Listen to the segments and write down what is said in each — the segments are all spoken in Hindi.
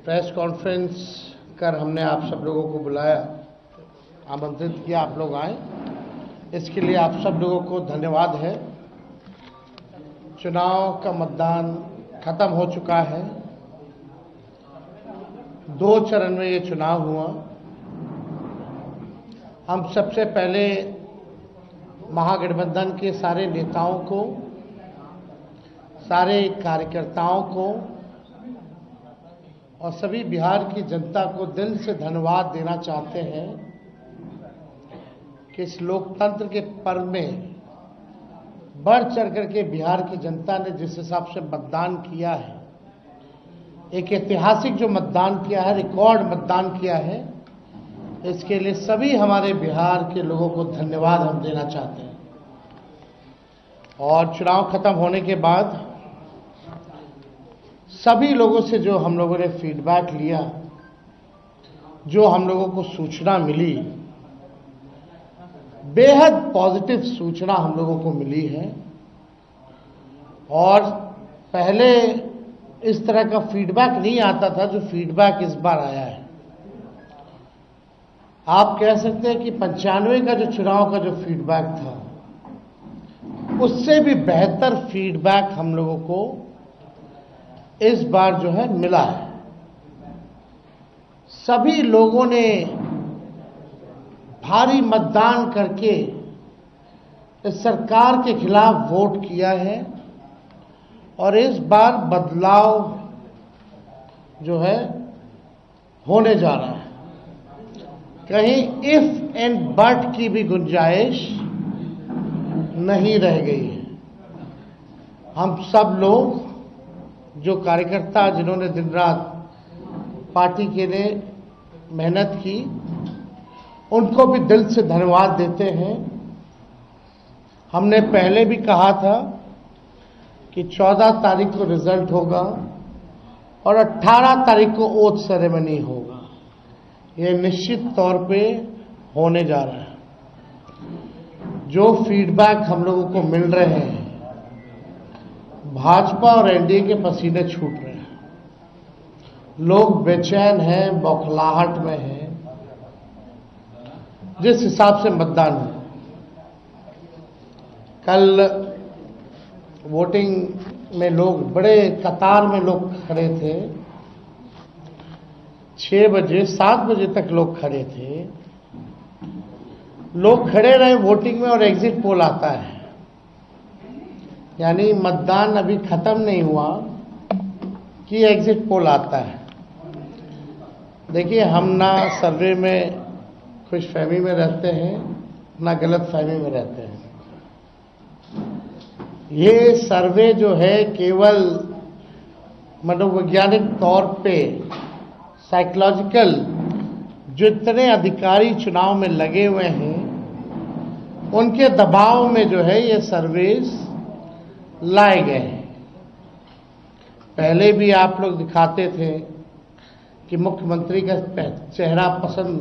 प्रेस कॉन्फ्रेंस कर हमने आप सब लोगों को बुलाया, आमंत्रित किया, आप लोग आए, इसके लिए आप सब लोगों को धन्यवाद है। चुनाव का मतदान खत्म हो चुका है। 2 चरण में ये चुनाव हुआ। हम सबसे पहले महागठबंधन के सारे नेताओं को, सारे कार्यकर्ताओं को और सभी बिहार की जनता को दिल से धन्यवाद देना चाहते हैं कि इस लोकतंत्र के पर्व में बढ़ चढ़ करके बिहार की जनता ने जिस हिसाब से मतदान किया है, एक ऐतिहासिक जो मतदान किया है, रिकॉर्ड मतदान किया है, इसके लिए सभी हमारे बिहार के लोगों को धन्यवाद हम देना चाहते हैं। और चुनाव खत्म होने के बाद सभी लोगों से जो हम लोगों ने फीडबैक लिया, जो हम लोगों को सूचना मिली, बेहद पॉजिटिव सूचना हम लोगों को मिली है। और पहले इस तरह का फीडबैक नहीं आता था जो फीडबैक इस बार आया है। आप कह सकते हैं कि 95 का जो चुनाव का जो फीडबैक था, उससे भी बेहतर फीडबैक हम लोगों को इस बार जो है मिला है। सभी लोगों ने भारी मतदान करके इस सरकार के खिलाफ वोट किया है और इस बार बदलाव जो है होने जा रहा है। कहीं इफ एंड बट की भी गुंजाइश नहीं रह गई है। हम सब लोग जो कार्यकर्ता जिन्होंने दिन रात पार्टी के लिए मेहनत की, उनको भी दिल से धन्यवाद देते हैं। हमने पहले भी कहा था कि 14 तारीख को रिजल्ट होगा और 18 तारीख को ओथ सेरेमनी होगा। ये निश्चित तौर पे होने जा रहा है। जो फीडबैक हम लोगों को मिल रहे हैं, भाजपा और एनडीए के पसीने छूट रहे हैं। लोग बेचैन हैं, बौखलाहट में हैं। जिस हिसाब से मतदान हुआ, कल वोटिंग में लोग बड़े कतार में लोग खड़े थे। 6 बजे 7 बजे तक लोग खड़े थे। लोग खड़े रहे वोटिंग में और एग्जिट पोल आता है, यानी मतदान अभी खत्म नहीं हुआ कि एग्जिट पोल आता है। देखिए, हम ना सर्वे में खुशफहमी में रहते हैं, ना गलतफहमी में रहते हैं। ये सर्वे जो है केवल मनोवैज्ञानिक तौर पे, साइकोलॉजिकल, जितने अधिकारी चुनाव में लगे हुए हैं उनके दबाव में जो है ये सर्वेस लाए गए हैं। पहले भी आप लोग दिखाते थे कि मुख्यमंत्री का चेहरा पसंद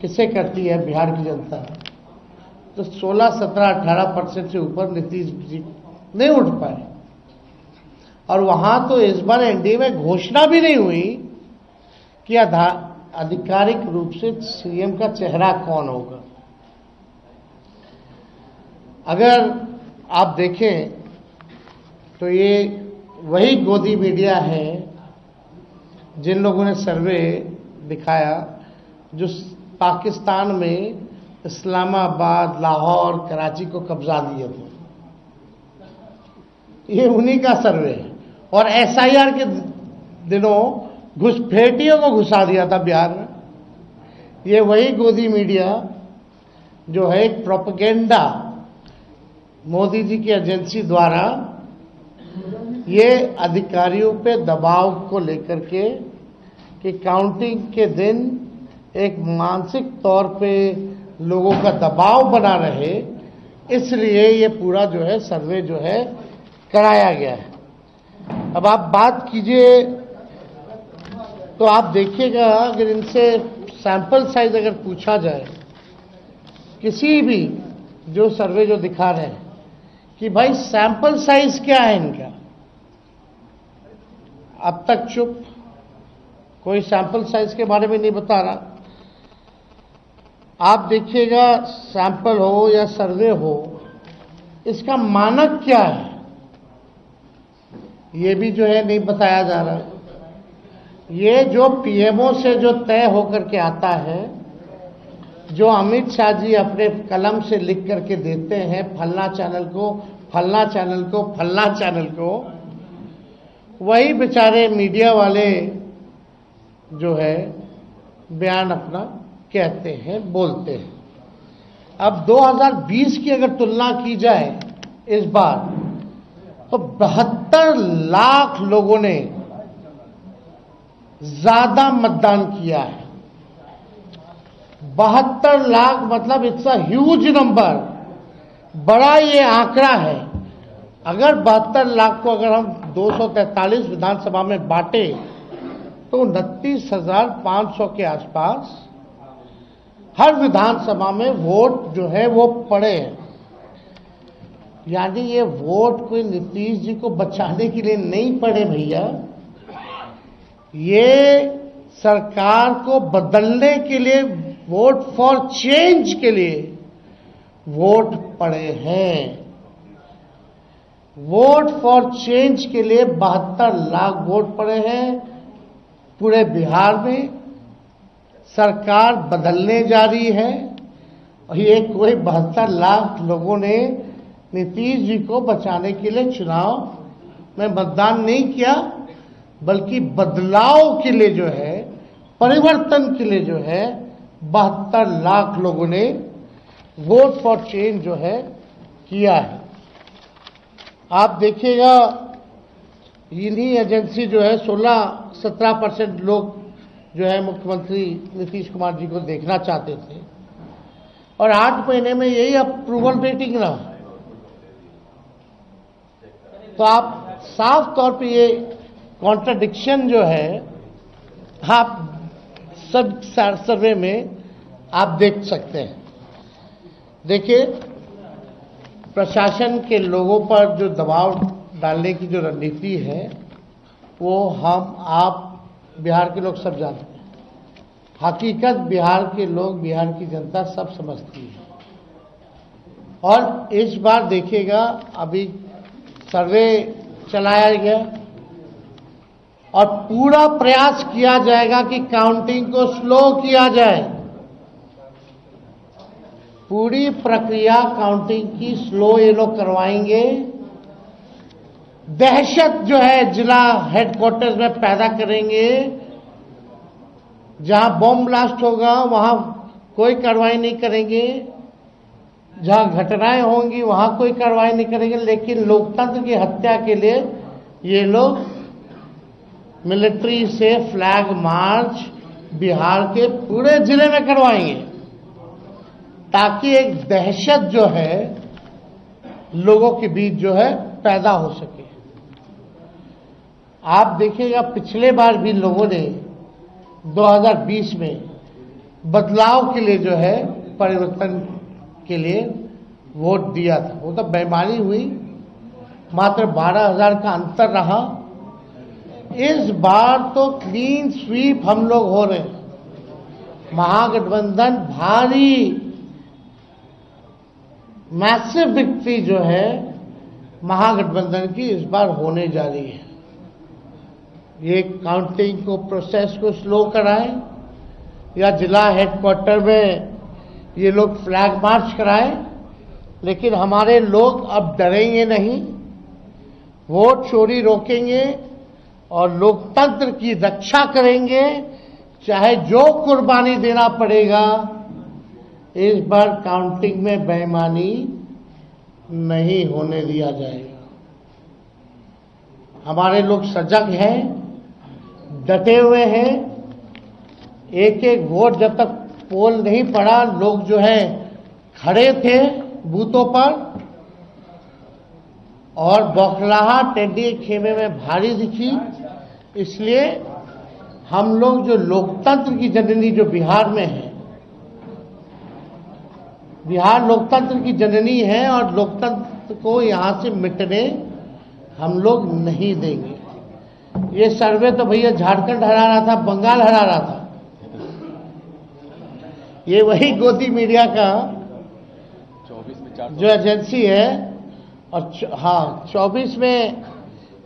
किसे करती है बिहार की जनता, तो 16, 17, 18% से ऊपर नीतीश जी नहीं उठ पाए। और वहां तो इस बार एनडीए में घोषणा भी नहीं हुई कि आधिकारिक रूप से सीएम का चेहरा कौन होगा। अगर आप देखें तो ये वही गोदी मीडिया है जिन लोगों ने सर्वे दिखाया, जो पाकिस्तान में इस्लामाबाद, लाहौर, कराची को कब्जा दिए थे। ये उन्हीं का सर्वे है। और एसआईआर के दिनों घुसपैठियों को घुसा दिया था बिहार में। ये वही गोदी मीडिया जो है एक प्रोपेगेंडा मोदी जी की एजेंसी द्वारा ये अधिकारियों पे दबाव को लेकर के कि काउंटिंग के दिन एक मानसिक तौर पे लोगों का दबाव बना रहे, इसलिए ये पूरा जो है सर्वे जो है कराया गया है। अब आप बात कीजिए तो आप देखिएगा, अगर इनसे सैंपल साइज अगर पूछा जाए, किसी भी जो सर्वे जो दिखा रहे हैं कि भाई सैंपल साइज क्या है इनका, अब तक चुप। कोई सैंपल साइज के बारे में नहीं बता रहा। आप देखिएगा, सैंपल हो या सर्वे हो, इसका मानक क्या है ये भी जो है नहीं बताया जा रहा। ये जो पीएमओ से जो तय होकर के आता है, जो अमित शाह जी अपने कलम से लिख करके देते हैं, फलना चैनल को, फलना चैनल को, फलना चैनल को, वही बेचारे मीडिया वाले जो है बयान अपना कहते हैं, बोलते हैं। अब 2020 की अगर तुलना की जाए इस बार, तो 72 लाख लोगों ने ज्यादा मतदान किया है। 72 लाख मतलब इट्स अ ह्यूज नंबर, बड़ा ये आंकड़ा है। अगर 72 लाख को अगर हम 243 विधानसभा में बांटे तो 29,500 के आसपास हर विधानसभा में वोट जो है वो पड़े हैं। यानी ये वोट कोई नीतीश जी को बचाने के लिए नहीं पड़े भैया, ये सरकार को बदलने के लिए, वोट फॉर चेंज के लिए वोट पड़े हैं। वोट फॉर चेंज के लिए 72 लाख वोट पड़े हैं। पूरे बिहार में सरकार बदलने जा रही है और ये कोई 72 लाख लोगों ने नीतीश जी को बचाने के लिए चुनाव में मतदान नहीं किया, बल्कि बदलाव के लिए जो है, परिवर्तन के लिए जो है 72 लाख लोगों ने वोट फॉर चेंज जो है किया है। आप देखिएगा, इन्हीं एजेंसी जो है 16-17% लोग जो है मुख्यमंत्री नीतीश कुमार जी को देखना चाहते थे और 8 महीने में यही अप्रूवल रेटिंग रहा। तो आप साफ तौर पे ये कॉन्ट्रडिक्शन जो है आप सब सर्वे में आप देख सकते हैं। देखिए, प्रशासन के लोगों पर जो दबाव डालने की जो रणनीति है वो हम आप बिहार के लोग सब जानते हैं। हकीकत बिहार के लोग, बिहार की जनता सब समझती है। और इस बार देखिएगा, अभी सर्वे चलाया गया और पूरा प्रयास किया जाएगा कि काउंटिंग को स्लो किया जाए। पूरी प्रक्रिया काउंटिंग की स्लो ये लोग करवाएंगे। दहशत जो है जिला हेडक्वार्टर्स में पैदा करेंगे। जहां बॉम्ब ब्लास्ट होगा वहां कोई कार्रवाई नहीं करेंगे, जहां घटनाएं होंगी वहां कोई कार्रवाई नहीं करेंगे। लेकिन लोकतंत्र की हत्या के लिए ये लोग मिलिट्री से फ्लैग मार्च बिहार के पूरे जिले में करवाएंगे, ताकि एक दहशत जो है लोगों के बीच जो है पैदा हो सके। आप देखिएगा, पिछले बार भी लोगों ने 2020 में बदलाव के लिए जो है, परिवर्तन के लिए वोट दिया था। वो तो बेईमानी हुई, मात्र 12,000 का अंतर रहा। इस बार तो क्लीन स्वीप हम लोग हो रहे हैं। महागठबंधन भारी मैसिव विक्ट्री जो है महागठबंधन की इस बार होने जा रही है। ये काउंटिंग को, प्रोसेस को स्लो कराएं या जिला हेडक्वार्टर में ये लोग फ्लैग मार्च कराएं, लेकिन हमारे लोग अब डरेंगे नहीं, वोट चोरी रोकेंगे और लोकतंत्र की रक्षा करेंगे, चाहे जो कुर्बानी देना पड़ेगा। इस बार काउंटिंग में बेईमानी नहीं होने दिया जाएगा। हमारे लोग सजग हैं, डटे हुए हैं। एक एक वोट जब तक पोल नहीं पड़ा, लोग जो है खड़े थे बूथों पर और बौखलाहट टेढ़ी खेमे में भारी दिखी। इसलिए हम लोग जो लोकतंत्र की जननी जो बिहार में है, बिहार लोकतंत्र की जननी है और लोकतंत्र को यहां से मिटने हम लोग नहीं देंगे। ये सर्वे तो भैया झारखंड हरा रहा था, बंगाल हरा रहा था। ये वही गोदी मीडिया का 24 में जो एजेंसी है, और हाँ 24 में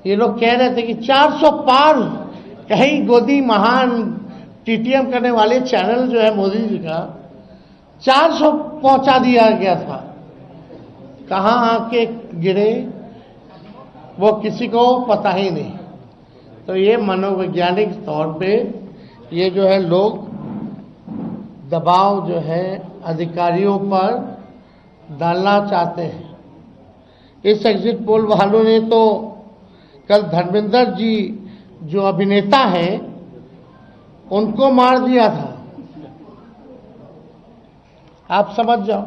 ये लोग कह रहे थे कि 400 पार कहीं गोदी महान टीटीएम करने वाले चैनल जो है मोदी जी का 400 पहुंचा दिया गया था। कहाँ आके गिरे वो किसी को पता ही नहीं। तो ये मनोवैज्ञानिक तौर पे ये जो है लोग दबाव जो है अधिकारियों पर डालना चाहते हैं। इस एग्जिट पोल वालों ने तो कल धर्मेंद्र जी जो अभिनेता हैं उनको मार दिया था। आप समझ जाओ,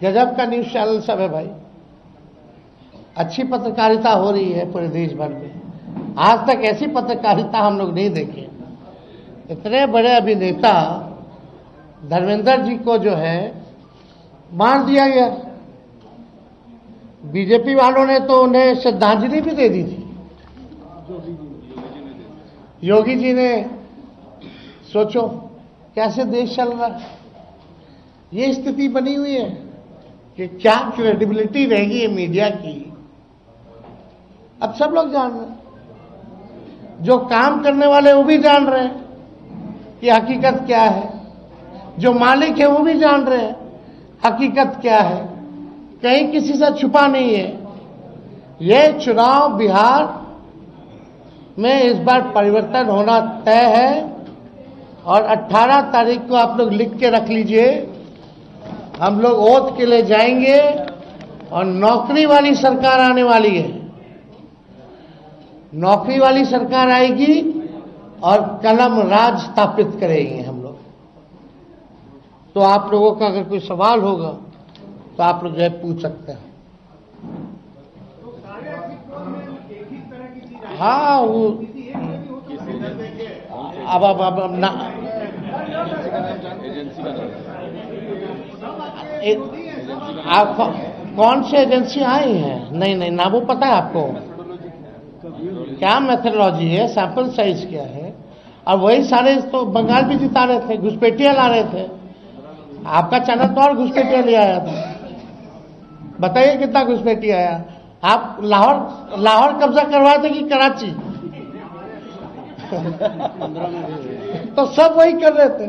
गजब का न्यूज चैनल सब है भाई। अच्छी पत्रकारिता हो रही है पूरे देश भर में। आज तक ऐसी पत्रकारिता हम लोग नहीं देखे। इतने बड़े अभिनेता धर्मेंद्र जी को जो है मार दिया गया। बीजेपी वालों ने तो उन्हें श्रद्धांजलि भी दे दी थी। योगी जी ने, सोचो कैसे देश चल रहा है। ये स्थिति बनी हुई है कि क्या क्रेडिबिलिटी रहेगी ये मीडिया की। अब सब लोग जान रहे हैं, जो काम करने वाले वो भी जान रहे हैं कि हकीकत क्या है, जो मालिक है वो भी जान रहे हैं हकीकत क्या है। कहीं किसी से छुपा नहीं है। ये चुनाव बिहार में इस बार परिवर्तन होना तय है और 18 तारीख को आप लोग लिख के रख लीजिए। हम लोग ओथ के लिए जाएंगे और नौकरी वाली सरकार आने वाली है। नौकरी वाली सरकार आएगी और कलम राज स्थापित करेंगे हम लोग। तो आप लोगों का अगर कोई सवाल होगा तो आप लोग जो है पूछ सकते हैं। हाँ वो अब ना आप कौन से एजेंसी आई है? नहीं ना वो पता है आपको क्या मेथोडोलॉजी है, सैंपल साइज क्या है। और वही सारे तो बंगाल भी जिता रहे थे, घुसपैठिया ला रहे थे। आपका चैनल तो और घुसपैठिया ले आया था। बताइए कितना घुसपैठिया आया। आप लाहौर कब्जा करवाए थे कि कराची? तो सब वही कर रहे थे,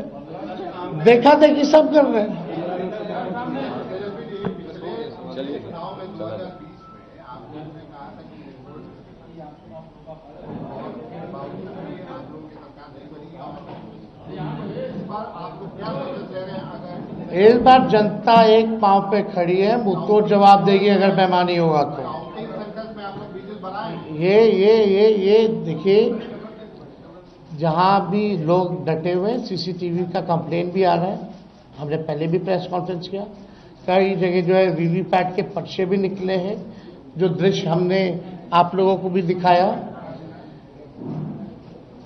देखा देखी सब कर रहे हैं। इस बार जनता एक पांव पे खड़ी है, मुंहतोड़ जवाब देगी अगर बेईमानी होगा तो। ये देखिए, जहां भी लोग डटे हुए, सीसीटीवी का कंप्लेन भी आ रहा है। हमने पहले भी प्रेस कॉन्फ्रेंस किया। कई जगह जो है वीवीपैट के पर्चे भी निकले हैं, जो दृश्य हमने आप लोगों को भी दिखाया।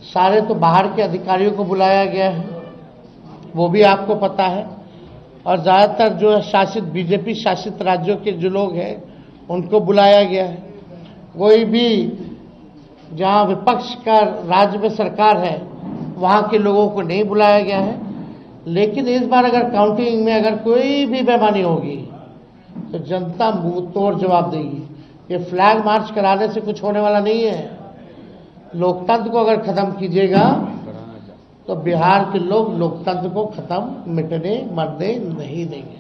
सारे तो बाहर के अधिकारियों को बुलाया गया है, वो भी आपको पता है। और ज़्यादातर जो है शासित बीजेपी शासित राज्यों के जो लोग हैं उनको बुलाया गया है। कोई भी जहां विपक्ष का राज्य में सरकार है वहां के लोगों को नहीं बुलाया गया है। लेकिन इस बार अगर काउंटिंग में अगर कोई भी बेईमानी होगी तो जनता मुंह तोड़ जवाब देगी। ये फ्लैग मार्च कराने से कुछ होने वाला नहीं है। लोकतंत्र को अगर खत्म कीजिएगा तो बिहार के लोग लोकतंत्र को खत्म मिटने मरने नहीं देंगे।